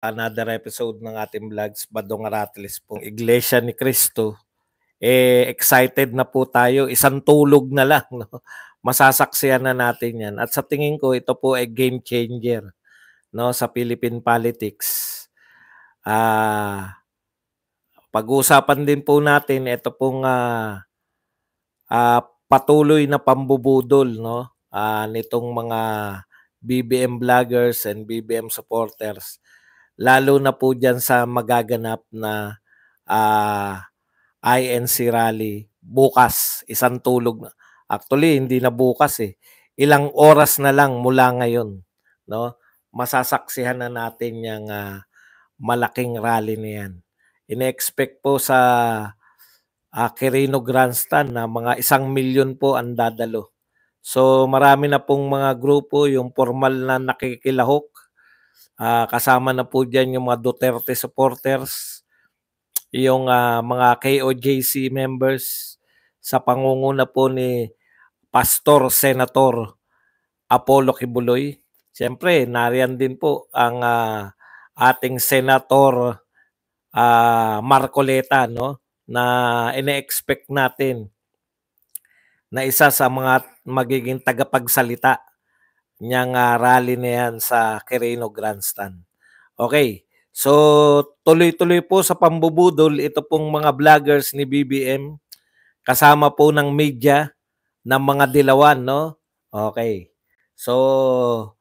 Another episode ng ating vlogs, Badong Aratiles pong Iglesia ni Cristo. Excited na po tayo. Isang tulog na lang. No? Masasaksiyan na natin yan. At sa tingin ko, ito po ay game changer, no, sa Philippine politics. Pag-uusapan din po natin, ito pong patuloy na pambubudol, no, nitong mga BBM vloggers and BBM supporters. Lalo na po dyan sa magaganap na INC rally bukas, isang tulog na. Actually, hindi na bukas eh. Ilang oras na lang mula ngayon, no? Masasaksihan na natin yung malaking rally na yan. Ine-expect po sa Quirino Grandstand na mga 1,000,000 po ang dadalo. So marami na pong mga grupo, yung formal na nakikilahok. Kasama na po dyan yung mga Duterte supporters, yung mga KOJC members sa pangunguna po ni Pastor Senator Apollo Kibuloy. Siyempre, nariyan din po ang ating Senator Marcoleta, no, na ine-expect natin na isa sa mga magiging tagapagsalita niyang rally na yan sa Quirino Grandstand. Okay, so tuloy-tuloy po sa pambubudol ito pong mga vloggers ni BBM kasama po ng media ng mga dilawan, no? Okay, so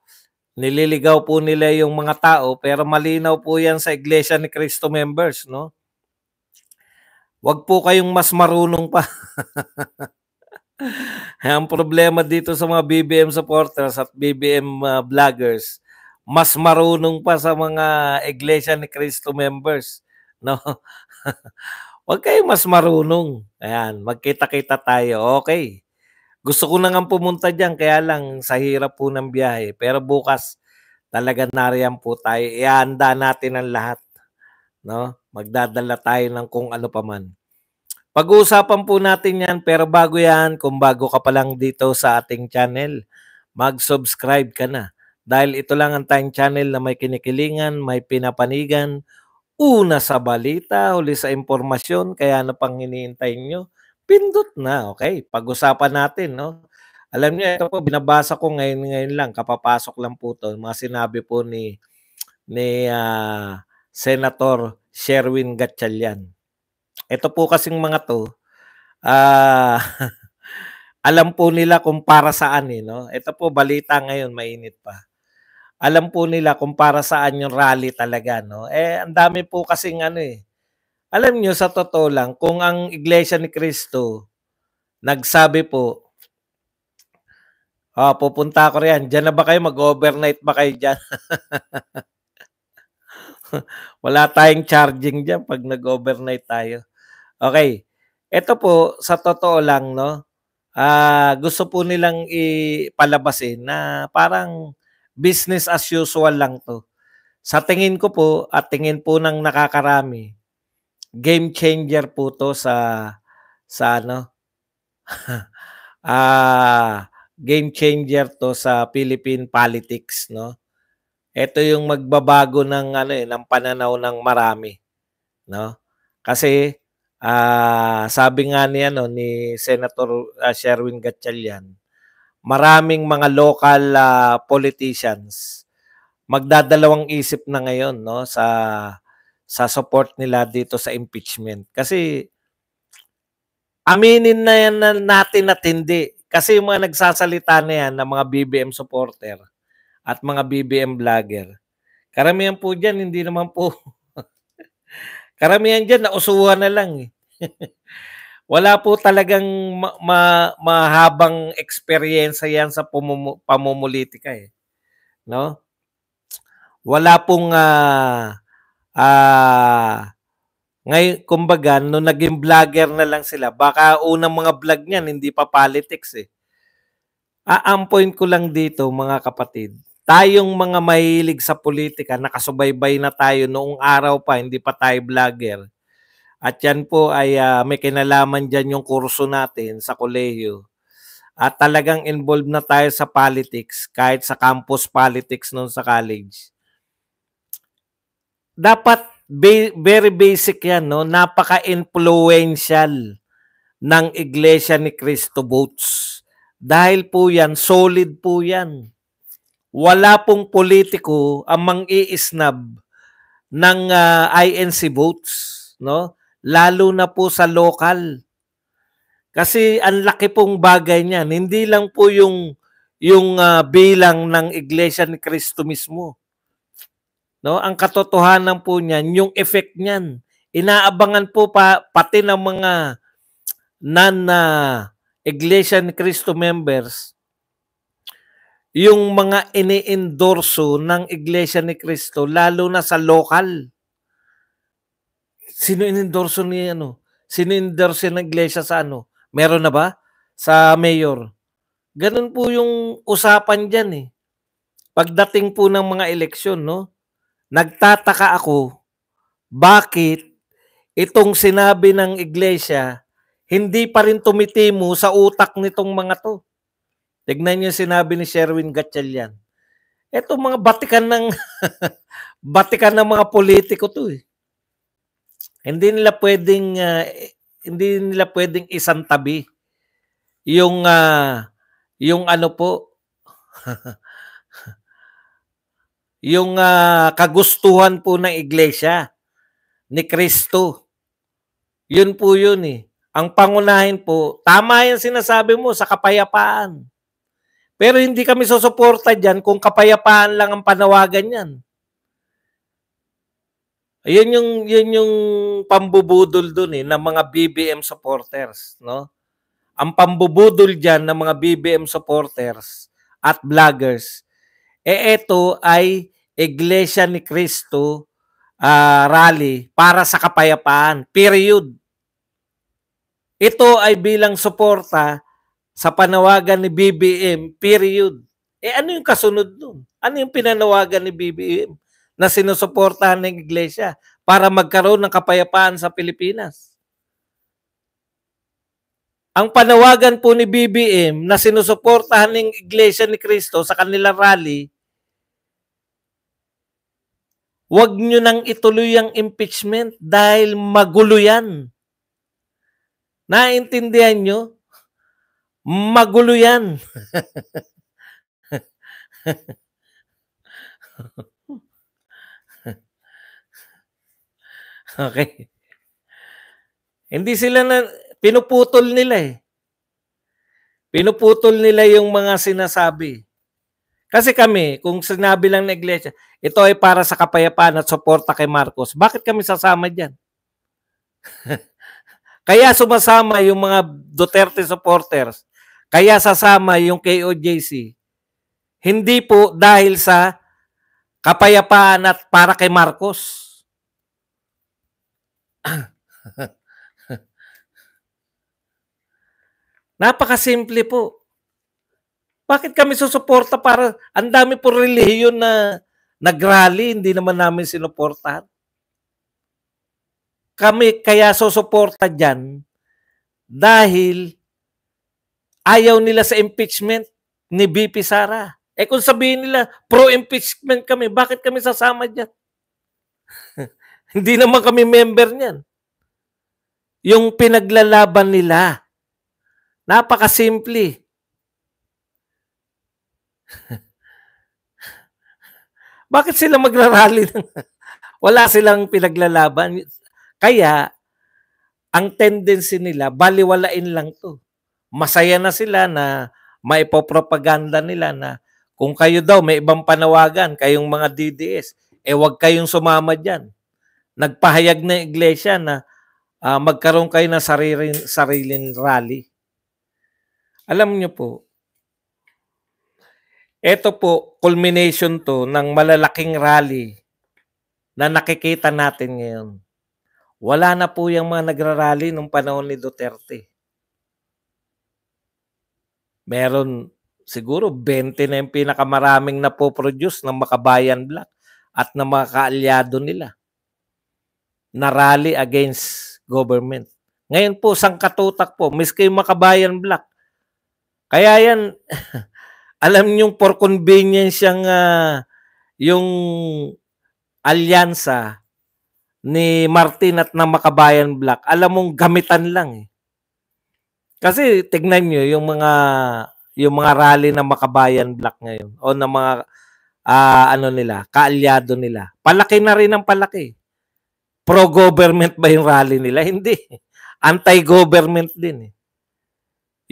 nililigaw po nila yung mga tao pero malinaw po yan sa Iglesia ni Cristo members, no? Wag po kayong mas marunong pa. Ang problema dito sa mga BBM supporters at BBM vloggers, mas marunong pa sa mga Iglesia ni Cristo members, no? Wag kayong mas marunong. Ayan, magkita-kita tayo. Okay. Gusto ko na nga pumunta diyan kaya lang sa hirap po ng biyahe. Pero bukas talaga nariyan po tayo. Ihanda natin ang lahat, no? Magdadala tayo ng kung ano pa man. Pag-uusapan po natin yan, pero bago yan, kung bago ka pa lang dito sa ating channel, mag-subscribe ka na. Dahil ito lang ang tayong channel na may kinikilingan, may pinapanigan, una sa balita, huli sa impormasyon, kaya na pang hinihintay nyo, pindot na, okay? Pag-usapan natin, no? Alam niyo, ito po, binabasa ko ngayon lang, kapapasok lang po to, mga sinabi po ni Senator Sherwin Gatchalian. Ito po kasing mga to, alam po nila kung para saan eh, no? Ito po, balita ngayon, mainit pa. Alam po nila kung para saan yung rally talaga, no? Ang dami po kasing ano eh. Alam nyo, sa totoo lang, kung ang Iglesia ni Cristo nagsabi po, pupunta ako riyan, dyan na ba kayo? Mag-overnight ba kayo dyan? Wala tayong charging dyan pag nag-overnight tayo. Okay. Ito po, sa totoo lang, no? Gusto po nilang ipalabasin na parang business as usual lang to. Sa tingin ko po at tingin po ng nakakarami, game changer po to sa ano game changer to sa Philippine politics, no? Ito yung magbabago ng ano ng pananaw ng marami, no? Kasi sabi nga ni ni Senator Sherwin Gatchalian, maraming mga local politicians magdadalawang isip na ngayon, no, sa support nila dito sa impeachment. Kasi aminin na yan natin at hindi. Kasi yung mga nagsasalita na yan ng mga BBM supporter at mga BBM vlogger, karamihan po dyan, hindi naman po, karamihan dyan, nausuhan na lang eh. Wala po talagang mahabang experience yan sa pamumulitika eh. No? Wala pong ngayon, kumbaga, nung naging vlogger na lang sila, baka unang mga vlog niyan, hindi pa politics eh. Ang point ko lang dito, mga kapatid, tayong mga mahilig sa politika, nakasubaybay na tayo noong araw pa, hindi pa tayo vlogger. At yan po ay may kinalaman dyan yung kurso natin sa kolehiyo. At talagang involved na tayo sa politics, kahit sa campus politics noon sa college. dapat very basic yan, no? Napaka-influential ng Iglesia ni Cristo votes. Dahil po yan, solid po yan. Wala pong politiko ang mang-iisnab ng INC votes, no? Lalo na po sa local. Kasi ang laki pong bagay niyan. Hindi lang po yung bilang ng Iglesia ni Cristo mismo. No, ang katotohanan po niyan, yung effect niyan. Inaabangan po pati ng mga Iglesia ni Cristo members yung mga ini-endorso ng Iglesia ni Cristo lalo na sa local. Sino in-endorso ni Sino in-endorso ng iglesia sa Meron na ba? Sa mayor. Ganun po yung usapan diyan eh. Pagdating po ng mga eleksyon, no? Nagtataka ako bakit itong sinabi ng iglesia hindi pa rin tumitimo sa utak nitong mga to. Tignan niyo yung sinabi ni Sherwin Gatchalian. Ito mga batikan ng batikan ng mga politiko to eh. Hindi nila pwedeng isantabi yung yung kagustuhan po ng iglesia ni Cristo. Yun po yun eh. Ang pangunahin po, tama yung sinasabi mo sa kapayapaan. Pero hindi kami susuporta dyan kung kapayapaan lang ang panawagan yan. Yun yung pambubudol dun eh, ng mga BBM supporters, no? Ang pambubudol dyan ng mga BBM supporters at vloggers, ito ay Iglesia ni Cristo rally para sa kapayapaan, period. Ito ay bilang suporta sa panawagan ni BBM, period. Ano yung kasunod nun? Ano yung pinanawagan ni BBM na sinusuportahan ng iglesia para magkaroon ng kapayapaan sa Pilipinas? Ang panawagan po ni BBM na sinusuportahan ng Iglesia ni Cristo sa kanilang rally, huwag nyo nang ituloy ang impeachment dahil magulo yan. Naintindihan nyo? Magulo yan. Okay. Hindi sila pinuputol nila eh. Pinuputol nila yung mga sinasabi. Kasi kami, kung sinabi lang ng iglesia, ito ay para sa kapayapaan at suporta kay Marcos, bakit kami sasama dyan? Kaya sumasama yung mga Duterte supporters. Kaya sasama yung KOJC. Hindi po dahil sa kapayapaan at para kay Marcos. Napakasimple po. Bakit kami susuporta para ang dami po relihiyon na nagrally, hindi naman namin sinuportahan? Kami kaya susuporta dyan dahil ayaw nila sa impeachment ni VP Sara. Kung sabihin nila pro-impeachment kami, bakit kami sasama dyan? Hindi naman kami member niyan. Yung pinaglalaban nila, napakasimple. Bakit sila magrarally? Wala silang pinaglalaban. Kaya, ang tendency nila, baliwalain lang to. Masaya na sila na maipopropaganda nila na kung kayo daw may ibang panawagan, kayong mga DDS, wag kayong sumama dyan. Nagpahayag na iglesia na magkaroon kayo ng sariling rally. Alam nyo po, ito po, culmination to ng malalaking rally na nakikita natin ngayon. Wala na po yung mga nagrarally nung panahon ni Duterte. Meron siguro 20 na yung pinakamaraming napoproduce ng Makabayan Black at ng mga kaalyado nila na rally against government. Ngayon po, sangkatutak po, miski yung Makabayan Black. Kaya yan, alam nyo for convenience yung alyansa ni Martin at ng Makabayan Black, alam mong gamitan lang eh. Kasi tignan nyo yung mga rally ng Makabayan Black ngayon o ng mga ano nila, kaalyado nila. Palaki na rin ang palaki. Pro-government ba yung rally nila? Hindi. Anti-government din eh.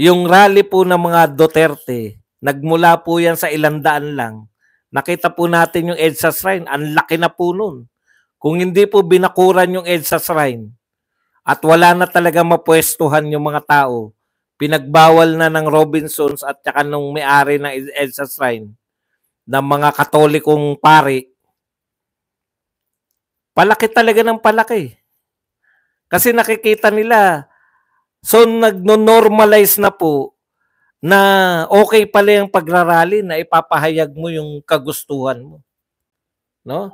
Yung rally po ng mga Duterte, nagmula po yan sa 100 lang. Nakita po natin yung EDSA Shrine, ang laki na po nun. Kung hindi po binakuran yung EDSA Shrine at wala na talaga mapwestuhan yung mga tao, pinagbawal na ng Robinsons at saka nung may-ari ng EDSA Shrine ng mga Katolikong pari, palaki talaga ng palaki. Kasi nakikita nila, so nagno-normalize na po na okay pala yung pagrarally na ipapahayag mo yung kagustuhan mo. No?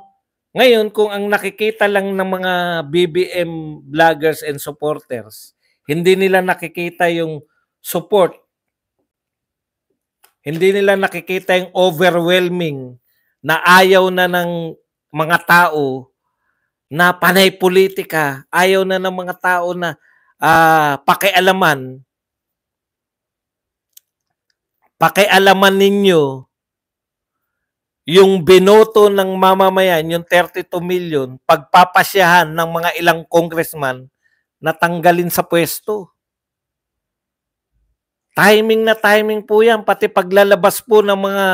Ngayon, kung ang nakikita lang ng mga BBM vloggers and supporters, hindi nila nakikita yung support, hindi nila nakikita yung overwhelming na ayaw na ng mga tao na panay politika, ayaw na ng mga tao na pakialaman ninyo yung binoto ng mamamayan, yung 32 million, pagpapasyahan ng mga ilang congressman na tanggalin sa pwesto. Timing na timing po yan, pati paglalabas po ng mga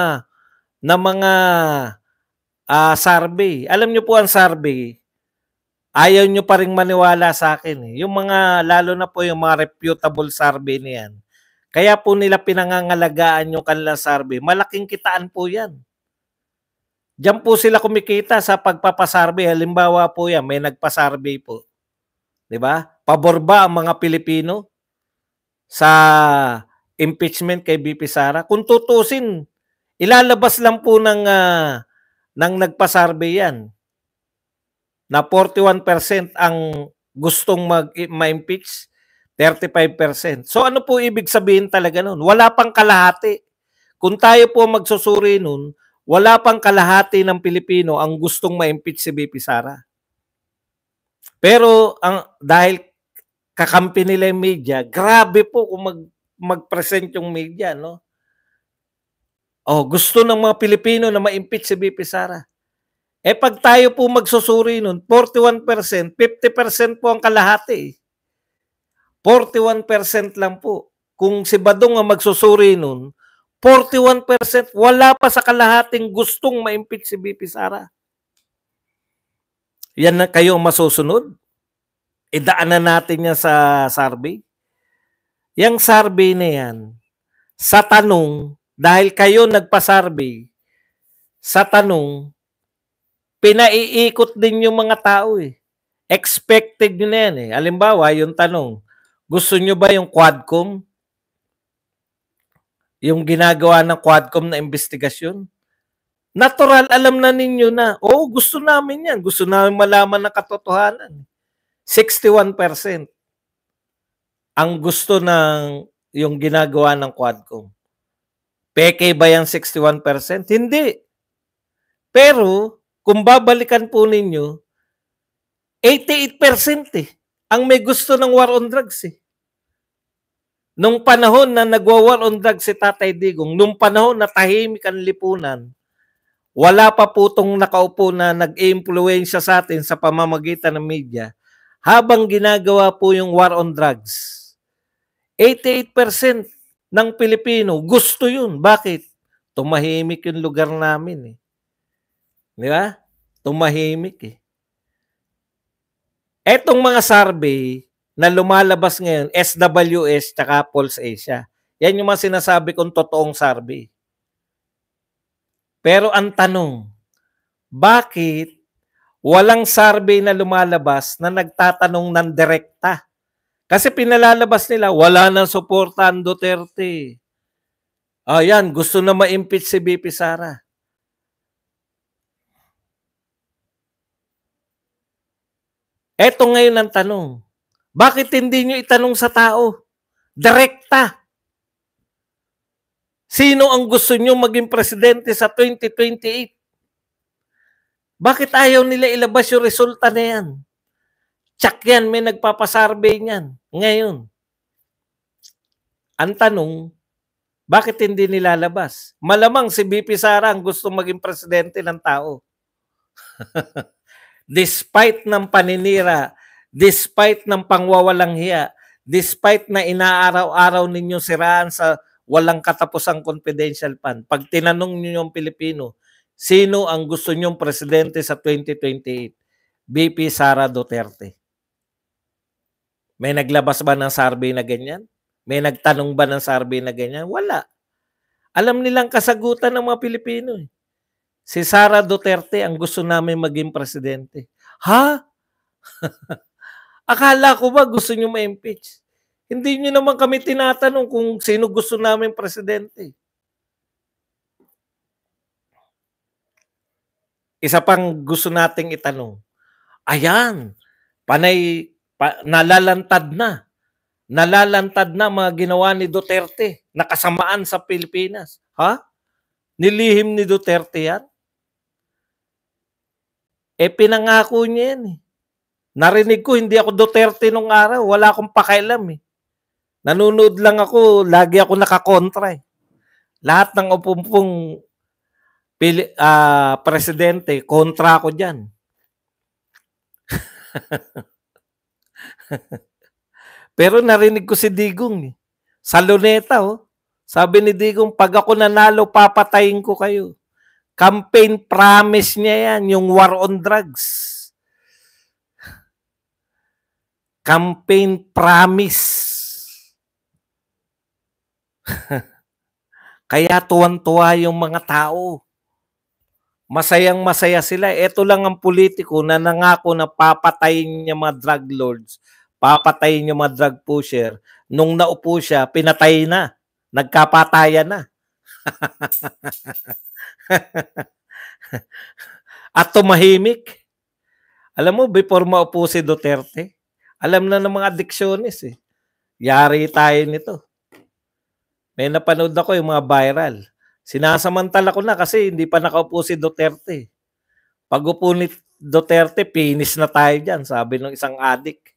survey. Alam nyo po ang survey, ayaw nyo pa rin maniwala sa akin. Yung mga, lalo na po yung mga reputable survey niyan. Kaya po nila pinangangalagaan yung kanilang survey. Malaking kitaan po yan. Diyan po sila kumikita sa pagpapasarvey. Halimbawa po yan, may nagpasarvey po. 'Di ba? Pabor ba ang mga Pilipino sa impeachment kay BP Sara? Kung tutusin, ilalabas lang po ng nagpasarvey yan na 41% ang gustong ma-impeach, 35%. So ano po ibig sabihin talaga nun? Wala pang kalahati. Kung tayo po magsusuri nun, wala pang kalahati ng Pilipino ang gustong ma-impeach si BP Sara. Pero dahil kakampi nila yung media, grabe po kung mag-present yung media, no? Oh, gusto ng mga Pilipino na ma-impeach si BP Sara. Eh pag tayo po magsusuri nun, 41%, 50% po ang kalahati. 41% lang po. Kung si Badong ang magsusuri nun, 41%, wala pa sa kalahating gustong ma-impeach si BP Sara. Yan na kayo masusunod? Idaanan natin yan sa survey. Yang survey na yan, sa tanong, dahil kayo nagpa-survey, sa tanong, pinaiikot din yung mga tao eh. Expected nyo na yan eh. Halimbawa, yung tanong, gusto nyo ba yung Quadcom? Yung ginagawa ng Quadcom na investigasyon? Natural, alam na ninyo na, gusto namin yan. Gusto namin malaman ng katotohanan. 61% ang gusto ng yung ginagawa ng Quadcom. Peke ba yung 61%? Hindi. Pero, kung babalikan po ninyo, 88% ang may gusto ng war on drugs eh. Nung panahon na nagwa-war on drugs si Tatay Digong, nung panahon na tahimik ang lipunan, wala pa po itong nakaupo na nag-i-impluwensya sa atin sa pamamagitan ng media, habang ginagawa po yung war on drugs. 88% ng Pilipino gusto yun. Bakit? Tumahimik yung lugar namin eh. Di ba? Tumahimik eh. Etong mga survey na lumalabas ngayon, SWS tsaka Pulse Asia. Yan yung mga sinasabi kong totoong survey. Pero ang tanong, bakit walang survey na lumalabas na nagtatanong ng direkta? Kasi pinalalabas nila, wala nang suporta ang Duterte. Ayan, gusto na ma-impeach si BP Sara. Eto ngayon ang tanong, bakit hindi nyo itanong sa tao? Direkta. Sino ang gusto nyo maging presidente sa 2028? Bakit ayaw nila ilabas yung resulta na yan? Tsak yan, may nagpapasurvey niyan. Ngayon, ang tanong, bakit hindi nilalabas? Malamang si VP Sara ang gusto maging presidente ng tao. Despite ng paninira, despite ng pangwawalang hiya, despite na inaaraw-araw ninyo siraan sa walang katapusang confidential fund, pag tinanong niyo yung Pilipino, sino ang gusto nyong presidente sa 2028? VP Sara Duterte. May naglabas ba ng survey na ganyan? May nagtanong ba ng survey na ganyan? Wala. Alam nilang kasagutan ng mga Pilipino. Si Sara Duterte ang gusto namin maging presidente. Ha? Akala ko ba gusto nyo ma-impeach? Hindi nyo naman kami tinatanong kung sino gusto namin presidente. Isa pang gusto nating itanong. Ayan, panay, nalalantad na. Nalalantad na mga ginawa ni Duterte na kasamaan sa Pilipinas. Ha? Nilihim ni Duterte yan? Pinangako niya yan. Narinig ko, hindi ako Duterte nung araw. Wala akong pakialam. Nanonood lang ako, lagi ako nakakontra. Lahat ng upumpong presidente, kontra ako dyan. Pero narinig ko si Digong. Sa Luneta, sabi ni Digong, pag ako nanalo, papatayin ko kayo. Campaign promise niya yan, yung war on drugs. Campaign promise. Kaya tuwan-tuwa yung mga tao. Masayang-masaya sila. Ito lang ang politiko na nangako na papatayin niya mga drug lords, papatayin niya mga drug pusher. Nung naupo siya, pinatay na. Nagkapatayan na. At tumahimik. Alam mo, before maupo si Duterte, alam na ng mga adiksyonist. Yari tayo nito. May napanood ako yung mga viral. Sinasamantala ko na kasi hindi pa nakaupo si Duterte. Pag upo ni Duterte, finish na tayo dyan, sabi ng isang adik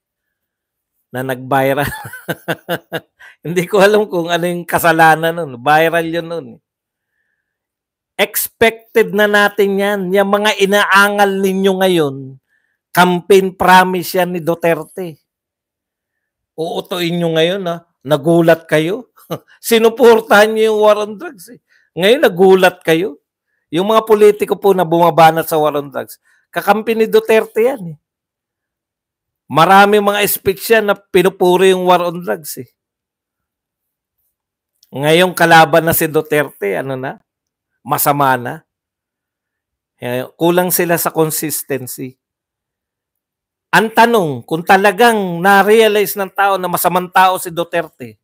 na nag-viral. Hindi ko alam kung ano yung kasalanan nun. Viral yun nun. Expected na natin yan. Yung mga inaangal ninyo ngayon, campaign promise yan ni Duterte. Uutuin nyo ngayon, nagulat kayo. Sinuportahan niyo yung war on drugs. Ngayon, nagulat kayo. Yung mga politiko po na bumabanat sa war on drugs, kakampi ni Duterte yan. Marami mga speech yan na pinupuri yung war on drugs. Ngayon, kalaban na si Duterte, masama na. Kulang sila sa consistency. Ang tanong, kung talagang na-realize ng tao na masamang tao si Duterte,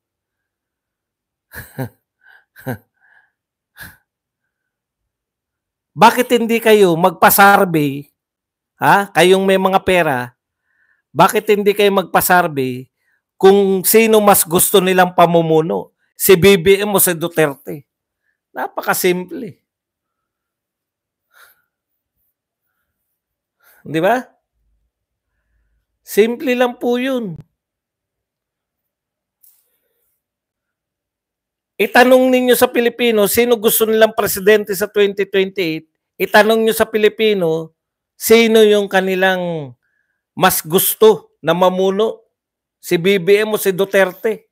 bakit hindi kayo magpa-survey, kayong may mga pera, bakit hindi kayo magpa-survey kung sino mas gusto nilang pamumuno? Si BBM o si Duterte? Napakasimple. Di ba? Simple lang po yun. Itanong ninyo sa Pilipino, sino gusto nilang presidente sa 2028? Itanong nyo sa Pilipino, sino yung kanilang mas gusto na mamuno? Si BBM o si Duterte?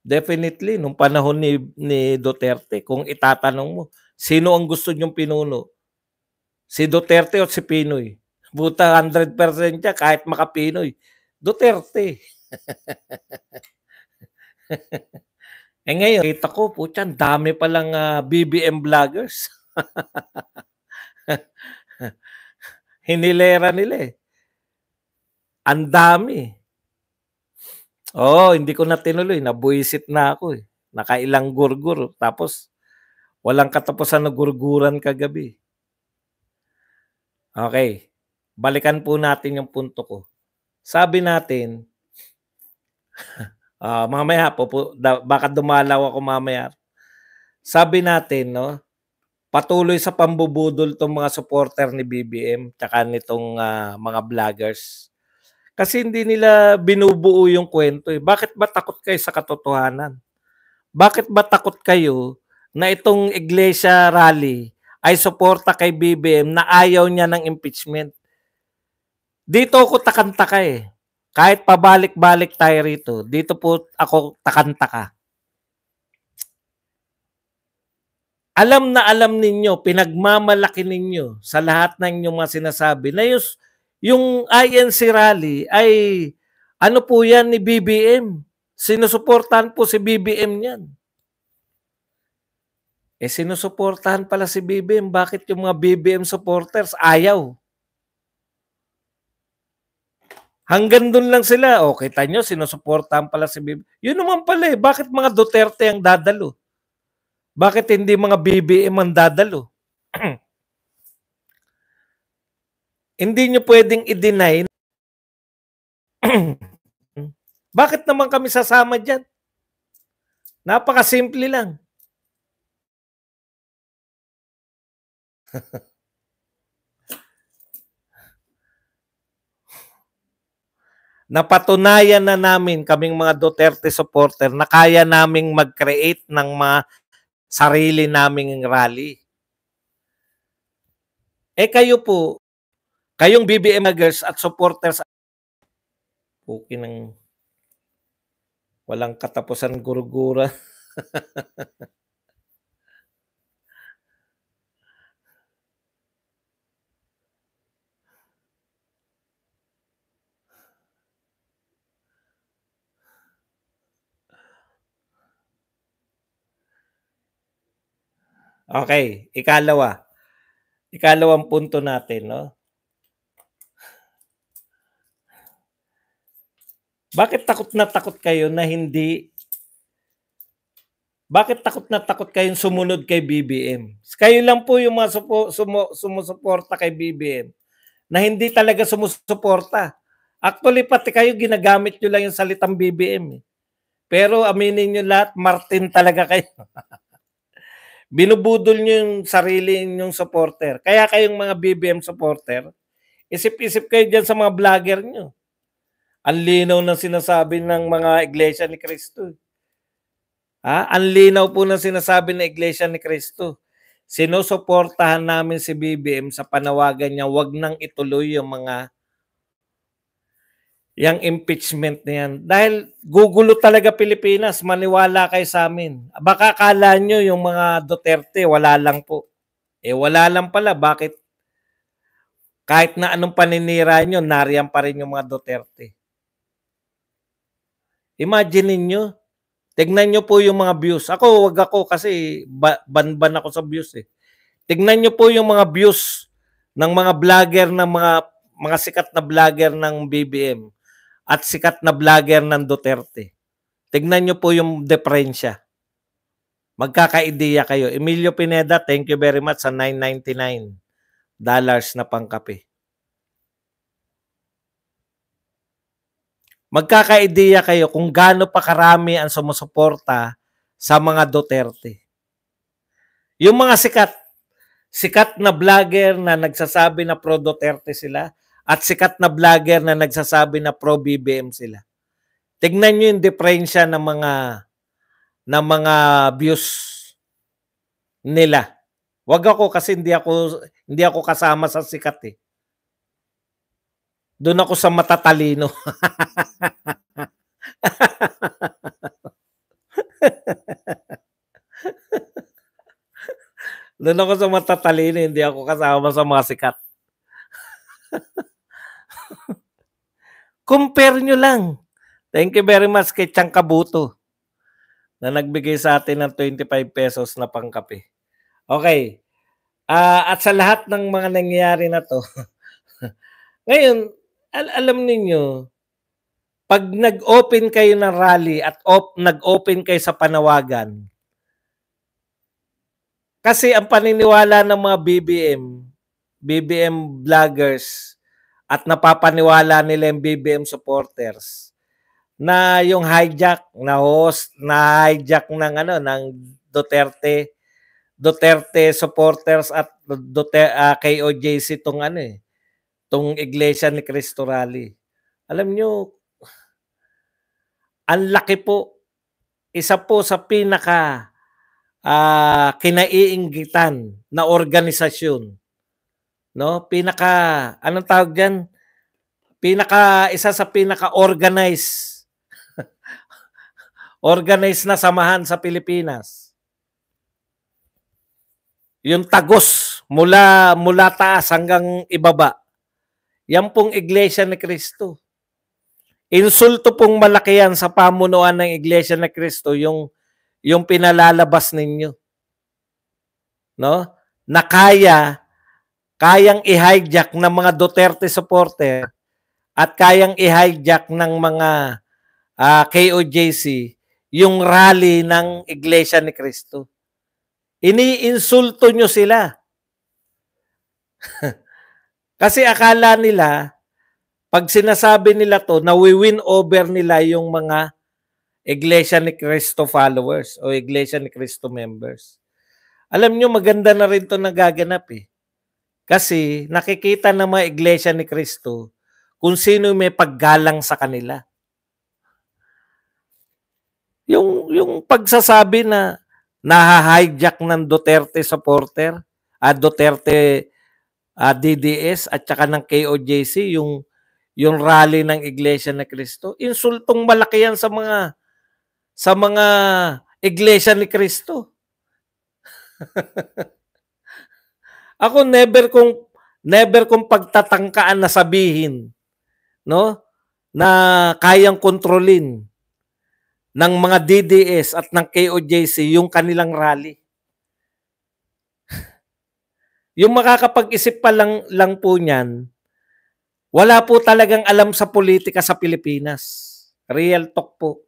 Definitely, nung panahon ni Duterte, kung itatanong mo, sino ang gusto nyong pinuno? Si Duterte o si Pinoy? Buta 100% siya kahit maka-Pinoy. Duterte. Ngayon, kita ko, putyan, dami palang BBM vloggers. Hinilera nila Ang dami. Hindi ko na tinuloy. Nabuisit na ako Nakailang gurgur. Tapos, walang katapusan na gurguran kagabi. Okay. Balikan po natin yung punto ko. Sabi natin, mamaya po, baka dumalaw ako mamaya. Sabi natin, patuloy sa pambubudol 'tong mga supporter ni BBM tsaka nitong, mga vloggers. Kasi hindi nila binubuo yung kwento eh. Bakit ba takot kayo sa katotohanan? Bakit ba takot kayo na itong Iglesia Rally ay suporta kay BBM na ayaw niya ng impeachment? Dito ako takantaka eh. Kahit pabalik-balik tayo rito, dito po ako takantaka. Alam na alam ninyo, pinagmamalaki ninyo sa lahat ng inyong mga sinasabi na yung INC rally ay ano po yan ni BBM. Sinusuportahan po si BBM yan. Eh sinusuportahan pala si BBM, bakit yung mga BBM supporters ayaw? Hanggang doon lang sila. O, kita nyo, sinusuportahan pala si BBM. Yun naman pala eh, bakit mga Duterte ang dadalo? Bakit hindi mga BBM ang dadalo? Hindi nyo pwedeng i-deny. Bakit naman kami sasama dyan? Napakasimple lang. Napatunayan na namin kaming mga Duterte supporter na kaya naming mag-create ng mga sarili naming rally. Eh kayo po, kayong BBMers at supporters, puki ng walang katapusan gurugura. Okay, ikalawang punto natin, no? Bakit takot na takot kayo na hindi Bakit takot na takot kayong sumunod kay BBM? Kayo lang po yung mga sumusuporta kay BBM na hindi talaga sumusuporta. Actually, pati kayo ginagamit nyo lang yung salitang BBM. Pero aminin nyo lahat, Martin talaga kayo. Binubudol nyo yung sarili nyong supporter. Kaya kayong mga BBM supporter, isip-isip kayo dyan sa mga vlogger nyo. Ang linaw ng sinasabi ng mga Iglesia ni Cristo. Ang linaw po ng sinasabi ng Iglesia ni Cristo. Sinusuportahan namin si BBM sa panawagan niya, wag nang ituloy yung impeachment na yan. Dahil gugulo talaga Pilipinas, maniwala kayo sa amin. Baka akala nyo yung mga Duterte, wala lang po. Eh wala lang pala, bakit? Kahit na anong paninira nyo, nariyan pa rin yung mga Duterte. Imagine niyo. Tignan nyo po yung mga views. Wag ako kasi ban ako sa views eh. Tignan nyo po yung mga views ng mga vlogger ng mga sikat na vlogger ng BBM at sikat na vlogger ng Duterte. Tignan nyo po yung diferensya. Magkakaideya kayo. Emilio Pineda, thank you very much sa $9.99 na pangkape. Magkakaideya kayo kung gaano pa karami ang sumusuporta sa mga Duterte. Yung mga sikat na vlogger na nagsasabi na pro Duterte sila at sikat na vlogger na nagsasabi na pro BBM sila. Tignan nyo yung diferensya ng mga views nila. Wag ako kasi hindi ako kasama sa sikat eh. Doon ako sa matatalino. Doon ako sa matatalino, hindi ako kasama sa mga sikat. Compare nyo lang. Thank you very much kay Chang Kabuto na nagbigay sa atin ng 25 pesos na pangkape. Okay. At sa lahat ng mga nangyayari na to, ngayon, alam niyo, pag nag-open kayo ng rally at nag-open kayo sa panawagan, kasi ang paniniwala ng mga BBM vloggers at napapaniwala nila yung BBM supporters na yung hijack ng Duterte Duterte supporters at KOJC tong tong Iglesia ni Cristo Rally. Alam nyo, ang laki po, isa po sa pinaka kinaiinggitan na organisasyon, no? Anong tawag diyan? Isa sa organized na samahan sa Pilipinas. Yung tagos mula taas hanggang ibaba. Yan pong Iglesia ni Cristo. Insulto pong malaki yan sa pamunuan ng Iglesia ni Cristo yung pinalalabas ninyo. No? Na kayang i-hijack ng mga Duterte supporter at kayang i-hijack ng mga KOJC yung rally ng Iglesia ni Cristo. Iniinsulto nyo sila. Kasi akala nila, pag sinasabi nila to, nawi-win over nila yung mga Iglesia ni Cristo followers o Iglesia ni Cristo members. Alam nyo, maganda na rin to nagaganap eh. Kasi nakikita ng mga Iglesia ni Cristo kung sino may paggalang sa kanila. Yung pagsasabi na naha-hijack ng Duterte supporter, Duterte DDS at saka ng KOJC, yung rally ng Iglesia ni Cristo, insultong malaki yan sa mga Iglesia ni Cristo. Ako never kong pagtatangkaan na sabihin, no, na kayang kontrolin ng mga DDS at ng KOJC yung kanilang rally. Yung makakapag-isip pa lang po niyan, wala po talagang alam sa politika sa Pilipinas. Real talk po.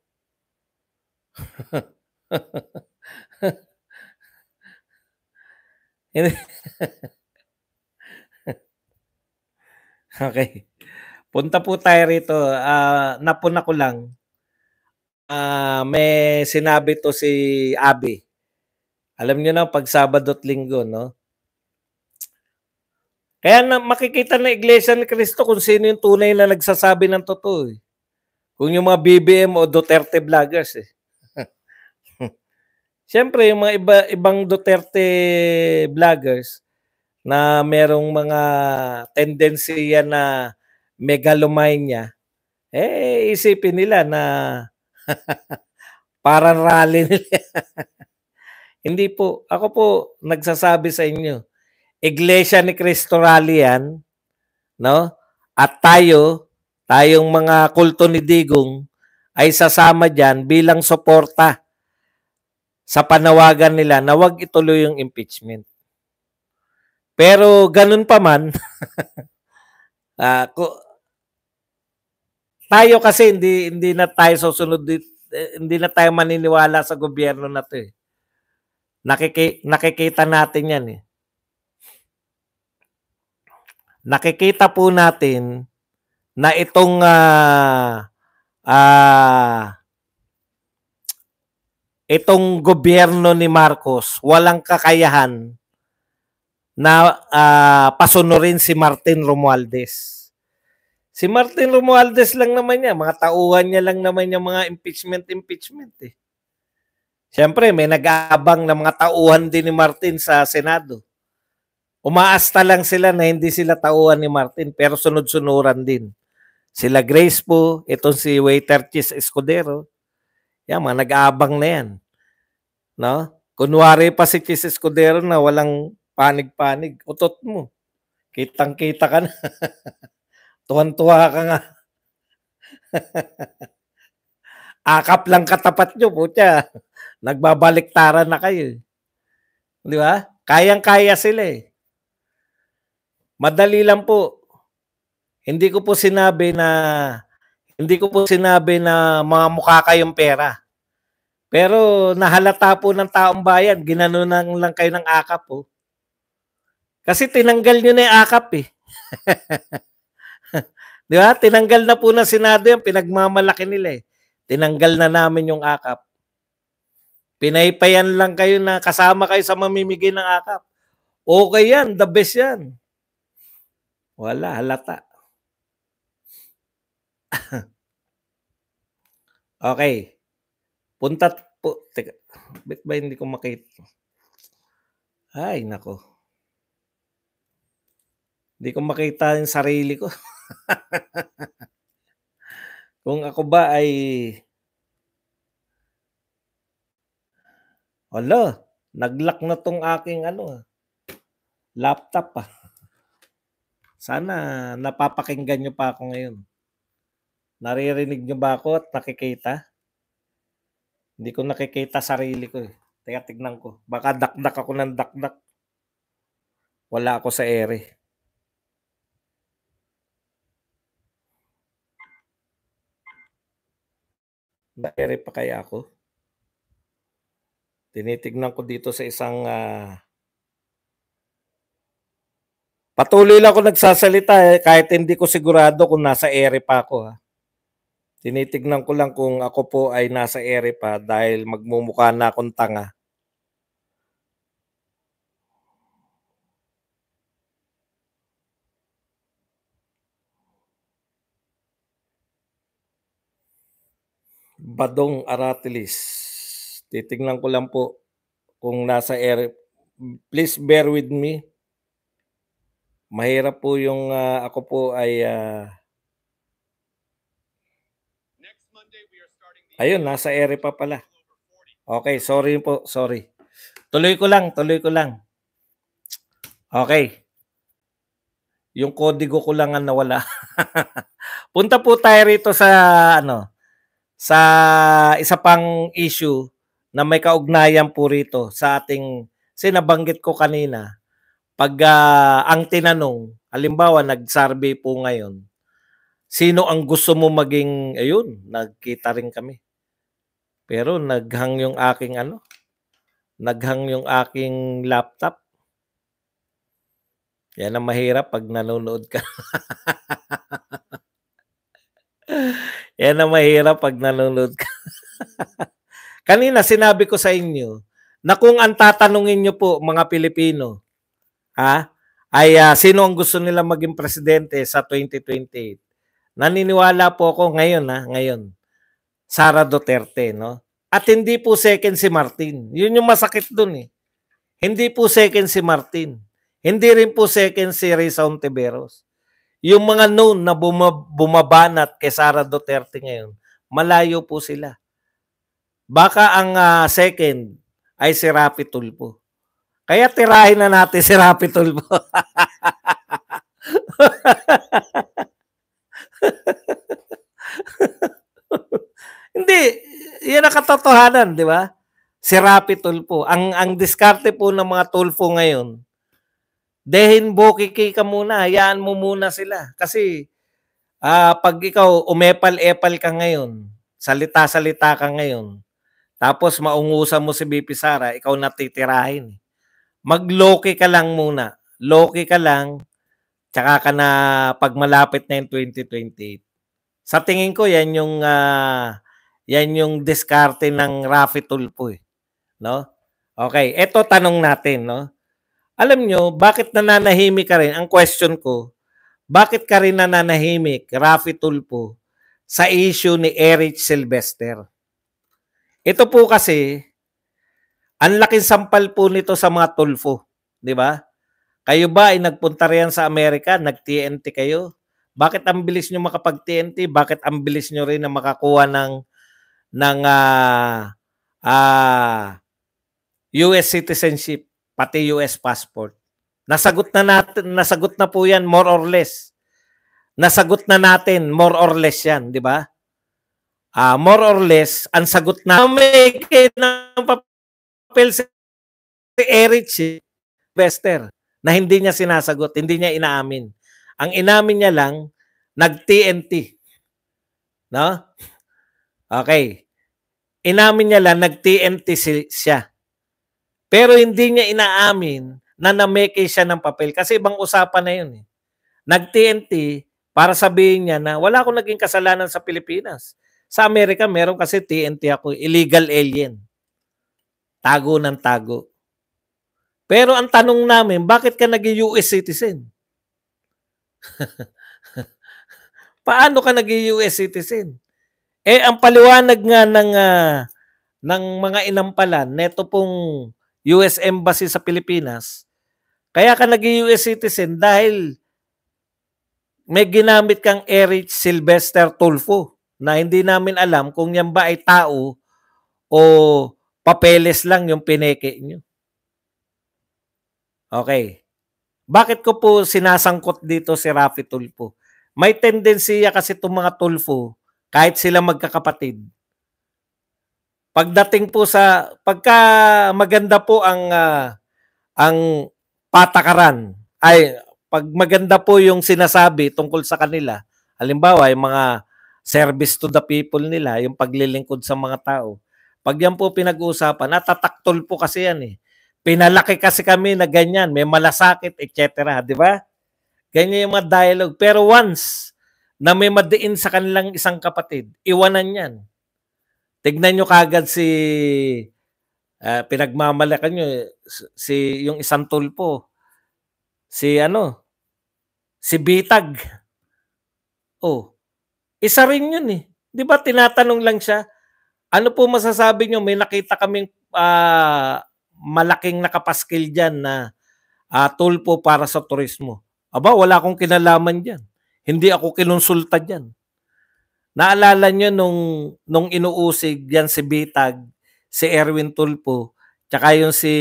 Okay. Punta po tayo rito. Napuna ko lang. May sinabi to si Abi. Alam niyo na, pag Sabado at Linggo, no? Kaya makikita na Iglesia ni Cristo kung sino yung tunay na nagsasabi ng totoo. Eh. Kung yung mga BBM o Duterte vloggers. Eh. Siyempre, yung mga ibang Duterte vloggers na merong mga tendency na megalomania, isipin nila na parang rally nila. Hindi po. Ako po nagsasabi sa inyo, Iglesia ni Cristo Rally yan, no? At tayong mga kulto ni Digong ay sasama dyan bilang suporta sa panawagan nila na wag ituloy yung impeachment. Pero ganun pa man, tayo kasi hindi na tayo susunod dito, hindi na tayo maniniwala sa gobyerno na to eh. Nakikita natin yan eh. Nakikita po natin na itong gobyerno ni Marcos walang kakayahan na pasunurin si Martin Romualdez. Si Martin Romualdez lang naman niya, mga tauhan niya lang naman yung mga impeachment eh. Siyempre, may nag-aabang na mga tauhan din ni Martin sa Senado. Umaasta lang sila na hindi sila tauhan ni Martin, pero sunod-sunuran din. Sila Grace po, itong si Waiter Chis Escudero, yan, mga nag-aabang na yan. No? Kunwari pa si Chis Escudero na walang panig-panig, utot mo. Kitang-kita ka na. Tuwan-tuwa ka nga. Akap lang katapat nyo, putya. Nagbabaliktaran na kayo. Di ba? Kayang-kaya sila eh. Madali lang po. Hindi ko po sinabi na mga mukha kayong pera. Pero nahalata po ng taong bayan, ginanunan lang kayo ng akap po. Kasi tinanggal nyo na yung akap eh. Di ba? Tinanggal na po ng Senado yan, pinagmamalaki nila eh. Tinanggal na namin yung akap. Pinaypayan lang kayo na kasama kayo sa mamimigay ng akap. Okay yan, the best yan. Wala, halata. Okay. Punta po. Teka, ba't ba hindi ko makita? Ay, nako. Hindi ko makita yung sarili ko. Kung ako ba ay... Hala, nag-lock na tong aking laptop ah. Sana napapakinggan nyo pa ako ngayon. Naririnig nyo ba ako at nakikita? Hindi ko nakikita sarili ko eh. Teka, tignan ko. Baka dakdak ako ng dakdak. Wala ako sa ere. Na-ere pa kaya ako? Tinitignan ko dito sa isang... Patuloy lang ako nagsasalita kahit hindi ko sigurado kung nasa ere pa ako. Ha? Tinitignan ko lang kung ako po ay nasa ere pa dahil magmumukha na akong tanga. Badong Aratilis. Titignan ko lang po kung nasa ere. Please bear with me. Mahirap po yung ako po ay... Ayun, nasa ere pa pala. Okay, sorry po, sorry. Tuloy ko lang. Okay. Yung kodigo ko lang ang nawala. Punta po tayo rito sa sa isa pang issue na may kaugnayan po rito sa ating sinabanggit ko kanina. Pag ang tinanong, halimbawa nag-survey po ngayon, sino ang gusto mo maging, ayun, nagkita rin kami. Pero naghang yung aking laptop. Yan ang mahirap pag nanonood ka. Yan ang mahirap pag nanonood ka. Kanina sinabi ko sa inyo na kung ang tatanungin nyo po mga Pilipino, ay sino ang gusto nila maging presidente sa 2028. Naniniwala po ako ngayon, Sara Duterte, no? At hindi po second si Martin. Yun yung masakit dun eh. Hindi po second si Martin. Hindi rin po second si Risa Ontiveros. Yung mga known na bumabanat kay Sara Duterte ngayon, malayo po sila. Baka ang second ay si Rapi Tulfo. Kaya tirahin na natin si Rapi Tulfo. Hindi, yan ang katotohanan, di ba? Si Rapi Tulfo. Ang diskarte po ng mga Tulfo ngayon, dehin bokiki ka muna, hayaan mo muna sila. Kasi pag ikaw umepal-epal ka ngayon, salita-salita ka ngayon, tapos maungusan mo si BP Sara, ikaw natitirahin. Mag-loki ka lang muna. Loki ka lang, tsaka ka na pag malapit na yung 2028. Sa tingin ko, yan yung diskarte ng Rafi Tulfo eh. No? Okay, eto tanong natin, no? Alam nyo, bakit nananahimik ka rin? Ang question ko, bakit ka rin nananahimik, Rafi Tulfo, sa issue ni Eric Sylvester? Ito po kasi, ang laking sampal po nito sa mga Tulfo, di ba? Kayo ba ay nagpunta riyan sa Amerika, nag-TNT kayo? Bakit ang bilis nyo makapag-TNT? Bakit ang bilis nyo rin na makakuha ng US citizenship, pati US passport? Nasagot na po yan more or less. Nasagot na natin more or less yan, di ba? More or less, ang sagot na may ng papel si Eric Sylvester na hindi niya sinasagot, hindi niya inaamin. Ang inamin niya lang, nag-TNT. No? Okay. Inamin niya lang, nag-TNT siya. Pero hindi niya inaamin na nameke siya ng papel. Kasi ibang usapan na yun. Nag-TNT para sabihin niya na wala akong naging kasalanan sa Pilipinas. Sa Amerika, meron kasi TNT ako, illegal alien. Tago ng tago. Pero ang tanong namin, bakit ka naging US citizen? Paano ka naging US citizen? Ang paliwanag nga ng mga inampalan neto pong US Embassy sa Pilipinas, kaya ka naging US citizen dahil may ginamit kang Eric Sylvester Tulfo na hindi namin alam kung yan ba ay tao o papeles lang yung pineke nyo. Okay. Bakit ko po sinasangkot dito si Raffy Tulfo? May tendensiya kasi itong mga Tulfo, kahit sila magkakapatid, pagdating po sa pagka maganda po ang patakaran, ay pag maganda po yung sinasabi tungkol sa kanila, halimbawa yung mga service to the people nila, yung paglilingkod sa mga tao, pag yan po pinag-uusapan, natataktol po kasi yan eh. Pinalaki kasi kami na ganyan, may malasakit, etc. Di ba? Ganyan yung mga dialogue. Pero once na may madiin sa kanilang isang kapatid, iwanan yan. Tignan nyo kagad si pinagmamalakan nyo, si yung isang Tulfo, si Bitag. Oh, isa rin yun eh. Di ba tinatanong lang siya, ano po masasabi nyo? May nakita kaming malaking nakapaskil dyan na Tulfo para sa turismo. Aba, wala akong kinalaman dyan. Hindi ako kinonsulta dyan. Naalala nyo nung inuusig yan si Bitag, si Erwin Tulfo, tsaka yung si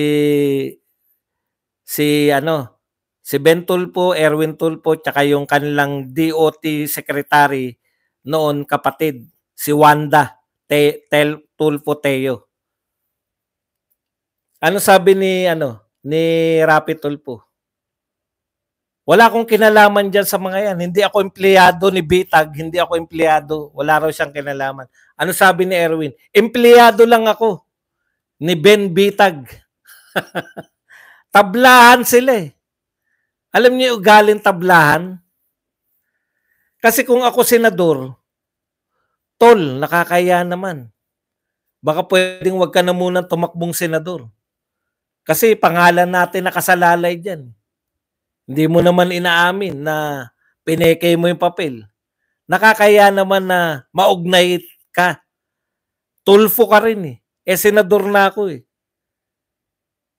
Ben Tulfo, Erwin Tulfo, tsaka yung kanilang DOT secretary noon kapatid, si Wanda Tulfo Teo. Ano sabi ni Raffy Tulfo? Wala akong kinalaman dyan sa mga yan. Hindi ako empleyado ni Bitag. Hindi ako empleyado. Wala raw siyang kinalaman. Ano sabi ni Erwin? Empleyado lang ako ni Ben Bitag. Tablahan sila eh. Alam niyo yung ugaling tablahan? Kasi kung ako senador, tol, nakakaya naman. Baka pwedeng wag ka na munang tumakbong senador. Kasi pangalan natin nakasalalay dyan. Hindi mo naman inaamin na pineke mo yung papel. Nakakaya naman na maugnay ka. Tulfo ka rin eh. Senador na ako eh.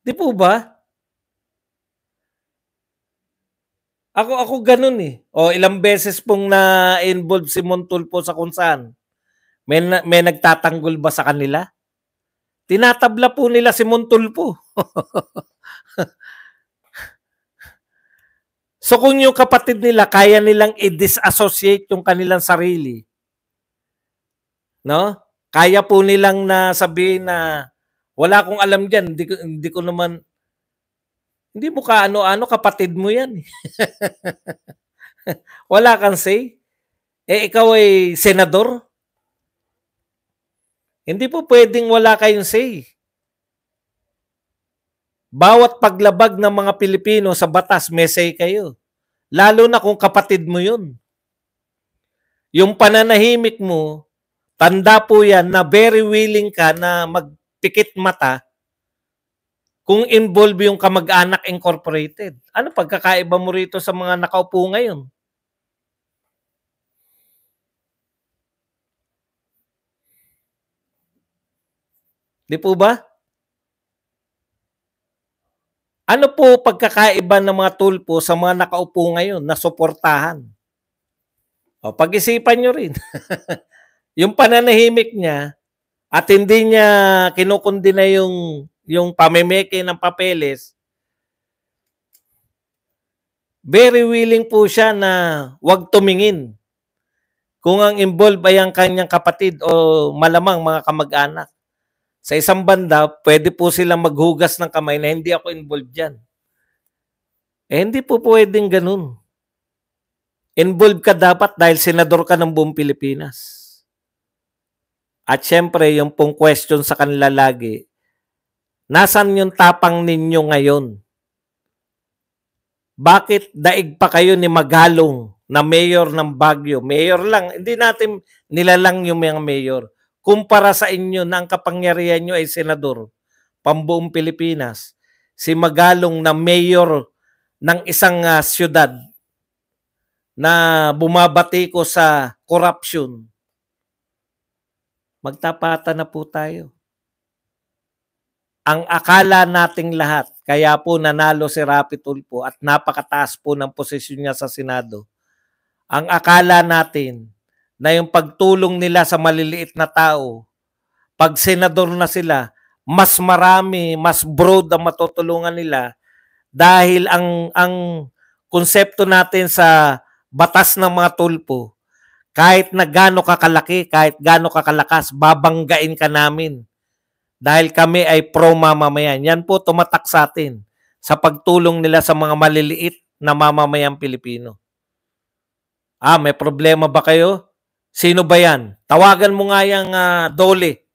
Di po ba? Ako ganun eh. O ilang beses pong na-involve si Mon Tulfo sa kung saan. May nagtatanggol ba sa kanila? Tinatabla po nila si Mon Tulfo. So kung yung kapatid nila, kaya nilang i-disassociate yung kanilang sarili, no? Kaya po nilang na sabihin na wala akong alam dyan, hindi ko naman, hindi mo ka ano-ano, kapatid mo yan. Wala kang say. Ikaw ay senador? Hindi po pwedeng wala kayong say. Bawat paglabag ng mga Pilipino sa batas, may say kayo. Lalo na kung kapatid mo yun. Yung pananahimik mo, tanda po yan na very willing ka na magpikit mata kung involve yung Kamag-anak Incorporated. Ano pagkakaiba mo rito sa mga nakaupo ngayon? Di po ba? Ano po pagkakaiba ng mga Tulfo sa mga nakaupo ngayon na suportahan? O, pag-isipan nyo rin. Yung pananahimik niya at hindi niya kinukundina yung pamimeke ng papeles, very willing po siya na wag tumingin kung ang involved ay ang kanyang kapatid o malamang mga kamag-anak. Sa isang banda, pwede po silang maghugas ng kamay na hindi ako involved dyan. Hindi po pwedeng ganun. Involved ka dapat dahil senador ka ng buong Pilipinas. At syempre, yung pong question sa kanila lagi, nasan yung tapang ninyo ngayon? Bakit daig pa kayo ni Magalong na mayor ng Baguio? Mayor lang, hindi natin nilalang yung mga mayor. Kumpara sa inyo na ang kapangyarihan nyo ay senador, pambuong Pilipinas, si Magalong na mayor ng isang siyudad na bumabati ko sa corruption, magtapatan na po tayo. Ang akala nating lahat, kaya po nanalo si Rapi Tulfo at napakataas po ng posisyon niya sa Senado. Ang akala natin na yung pagtulong nila sa maliliit na tao, pag senador na sila, mas marami, mas broad ang matutulungan nila dahil ang konsepto natin sa batas ng mga Tulfo, kahit na gaano kakalaki, kahit gaano kakalakas, babanggain ka namin. Dahil kami ay pro-mamamayan. Yan po tumatak sa atin sa pagtulong nila sa mga maliliit na mamamayang Pilipino. May problema ba kayo? Sino ba yan? Tawagan mo nga yung Dole.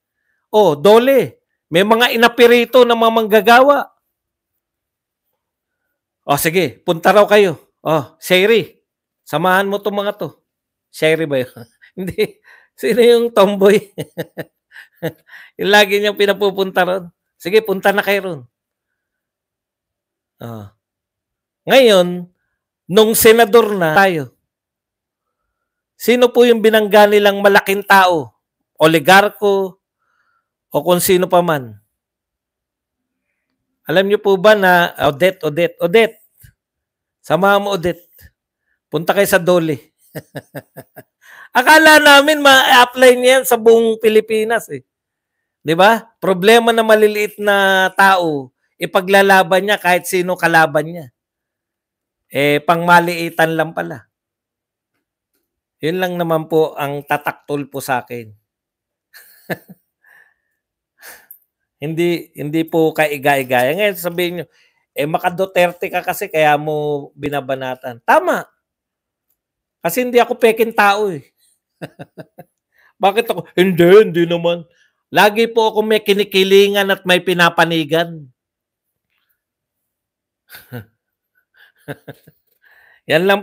Dole. May mga inapirito na mga manggagawa. Sige, punta raw kayo. Sherry, samahan mo itong mga to. Sherry ba yun? Hindi. Sino yung tomboy? Yung lagi niyang pinapupunta ron. Sige, punta na kayo ron. Ngayon, nung senador na tayo, sino po yung binangga nilang malaking tao? Oligarko o kung sino pa man? Alam niyo po ba na Odette, samahan mo Odette. Punta kayo sa Dole. Akala namin ma-apply niyan sa buong Pilipinas eh. 'Di ba? Problema na maliliit na tao, ipaglalaban niya kahit sino kalaban niya. Pangmaliitan lang pala. Yun lang naman po ang tatak Tulfo sa akin. hindi po kaiga-igaya. Ngayon sabihin niyo, maka-Duterte ka kasi kaya mo binabanatan. Tama. Kasi hindi ako peking tao eh. Bakit ako? Hindi naman. Lagi po ako may kinikilingan at may pinapanigan. Yan lang